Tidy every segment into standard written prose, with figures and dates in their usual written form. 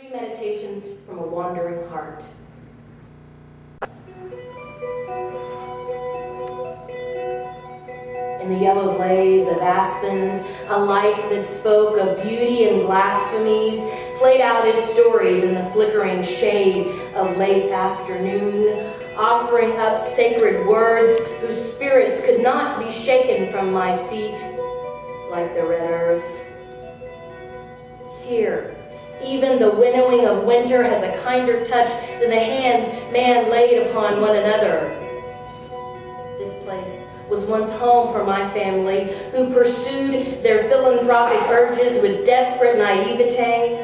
3 Meditations from a Wandering Heart. In the yellow blaze of aspens, a light that spoke of beauty and blasphemies played out its stories in the flickering shade of late afternoon, offering up sacred words whose spirits could not be shaken from my feet like the red earth. Here, even the winnowing of winter has a kinder touch than the hands man laid upon one another. This place was once home for my family, who pursued their philanthropic urges with desperate naivete.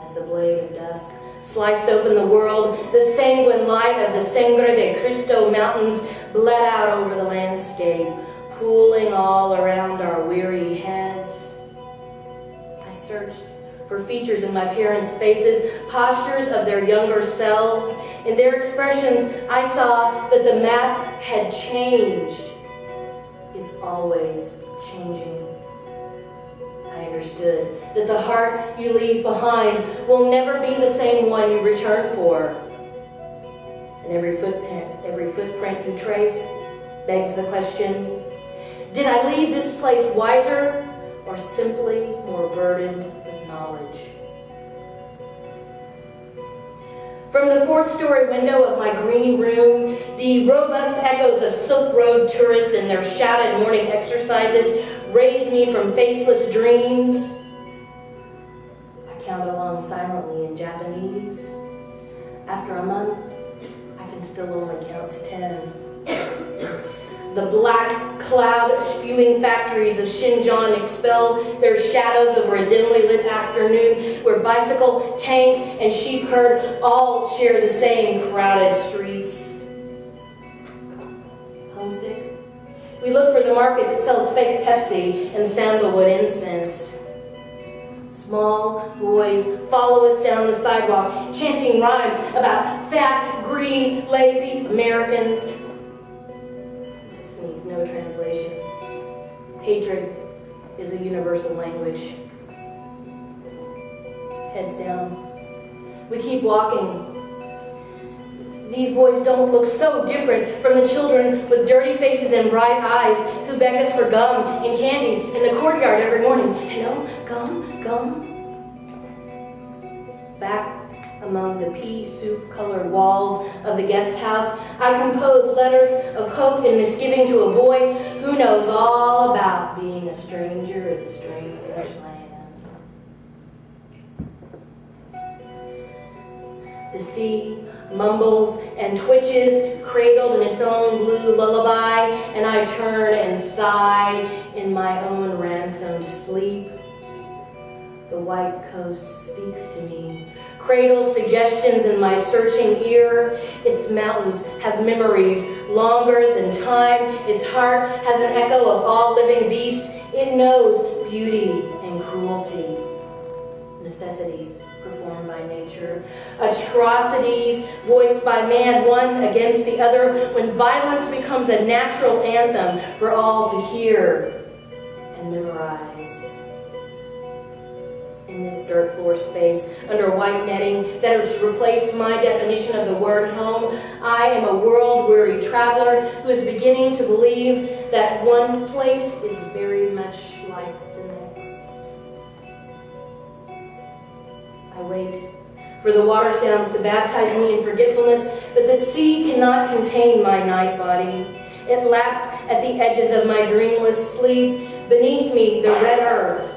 As the blade of dusk sliced open the world, the sanguine light of the Sangre de Cristo mountains bled out over the landscape, pooling all around our weary heads. I searched for features in my parents' faces, postures of their younger selves. In their expressions, I saw that the map had changed, is always changing. I understood that the heart you leave behind will never be the same one you return for. And every footprint you trace begs the question, did I leave this place wiser or simply more burdened with knowledge? From the 4th-story window of my green room, the robust echoes of Silk Road tourists and their shouted morning exercises raise me from faceless dreams. I count along silently in Japanese. After a month, I can still only count to 10. The black cloud-spewing factories of Xinjiang expel their shadows over a dimly lit afternoon where bicycle, tank, and sheep herd all share the same crowded streets. Homesick? We look for the market that sells fake Pepsi and sandalwood incense. Small boys follow us down the sidewalk, chanting rhymes about fat, greedy, lazy Americans. Needs no translation. Hatred is a universal language. Heads down. We keep walking. These boys don't look so different from the children with dirty faces and bright eyes who beg us for gum and candy in the courtyard every morning. Hello, gum, gum. Back among the pea soup-colored walls of the guest house, I compose letters of hope and misgiving to a boy who knows all about being a stranger in a strange land. The sea mumbles and twitches, cradled in its own blue lullaby, and I turn and sigh in my own ransomed sleep. The white coast speaks to me, cradles suggestions in my searching ear. Its mountains have memories longer than time. Its heart has an echo of all living beasts. It knows beauty and cruelty, necessities performed by nature, atrocities voiced by man, one against the other, when violence becomes a natural anthem for all to hear and memorize. In this dirt floor space, under white netting that has replaced my definition of the word home, I am a world-weary traveler who is beginning to believe that one place is very much like the next. I wait for the water sounds to baptize me in forgetfulness, but the sea cannot contain my night body. It laps at the edges of my dreamless sleep. Beneath me, the red earth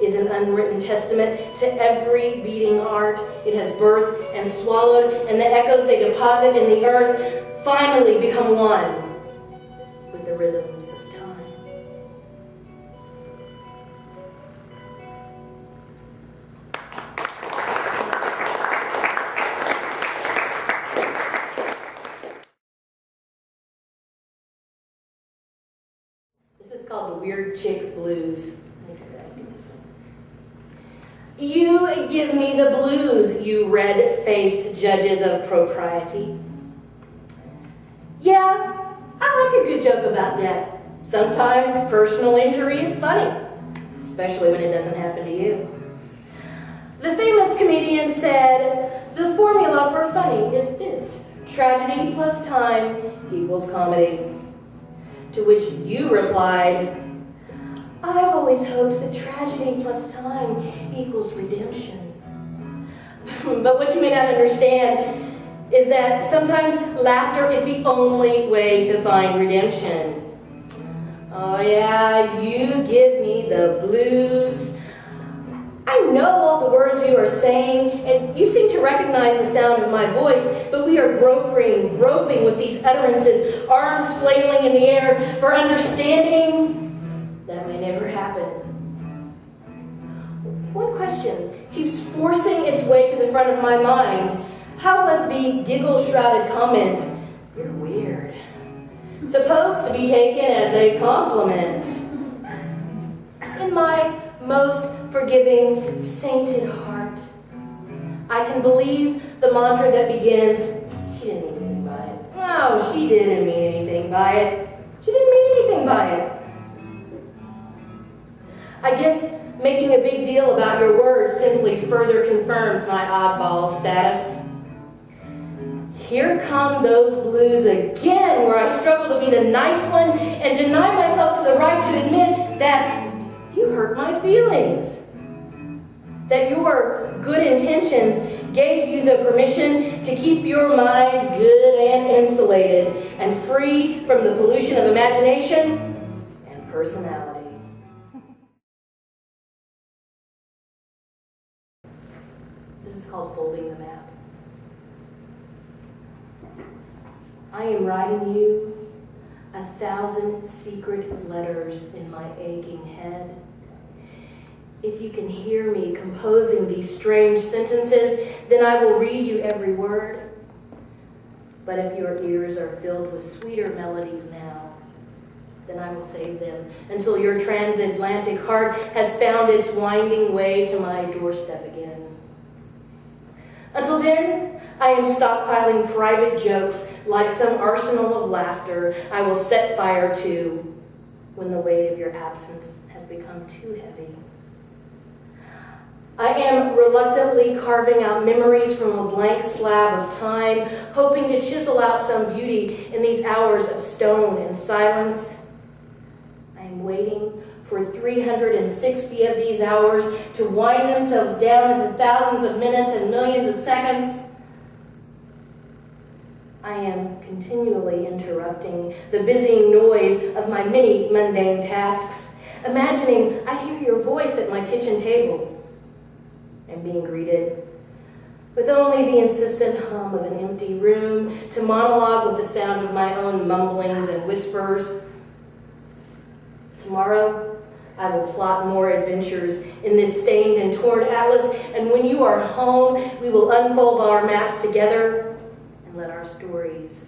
is an unwritten testament to every beating heart it has birthed and swallowed, and the echoes they deposit in the earth finally become one with the rhythms of time. This is called the Weird Chick Blues. You give me the blues, you red-faced judges of propriety. Yeah, I like a good joke about death. Sometimes personal injury is funny, especially when it doesn't happen to you. The famous comedian said, the formula for funny is this: tragedy plus time equals comedy. To which you replied, I've always hoped that tragedy plus time equals redemption. But what you may not understand is that sometimes laughter is the only way to find redemption. Oh yeah, you give me the blues. I know all the words you are saying, and you seem to recognize the sound of my voice, but we are groping with these utterances, arms flailing in the air for understanding that may never happen. One question keeps forcing its way to the front of my mind. How was the giggle-shrouded comment, "You're weird," supposed to be taken as a compliment? In my most forgiving, sainted heart, I can believe the mantra that begins, she didn't mean anything by it. Oh, she didn't mean anything by it. She didn't mean anything by it. I guess making a big deal about your words simply further confirms my oddball status. Here come those blues again, where I struggle to be the nice one and deny myself to the right to admit that you hurt my feelings. That your good intentions gave you the permission to keep your mind good and insulated and free from the pollution of imagination and personality. This is called folding the map. I am writing you 1,000 secret letters in my aching head. If you can hear me composing these strange sentences, then I will read you every word. But if your ears are filled with sweeter melodies now, then I will save them until your transatlantic heart has found its winding way to my doorstep again. Until then, I am stockpiling private jokes like some arsenal of laughter I will set fire to when the weight of your absence has become too heavy. I am reluctantly carving out memories from a blank slab of time, hoping to chisel out some beauty in these hours of stone and silence. I am waiting for 360 of these hours to wind themselves down into thousands of minutes and millions of seconds. I am continually interrupting the busying noise of my many mundane tasks, imagining I hear your voice at my kitchen table and being greeted with only the insistent hum of an empty room to monologue with the sound of my own mumblings and whispers. Tomorrow, I will plot more adventures in this stained and torn atlas, and when you are home, we will unfold our maps together and let our stories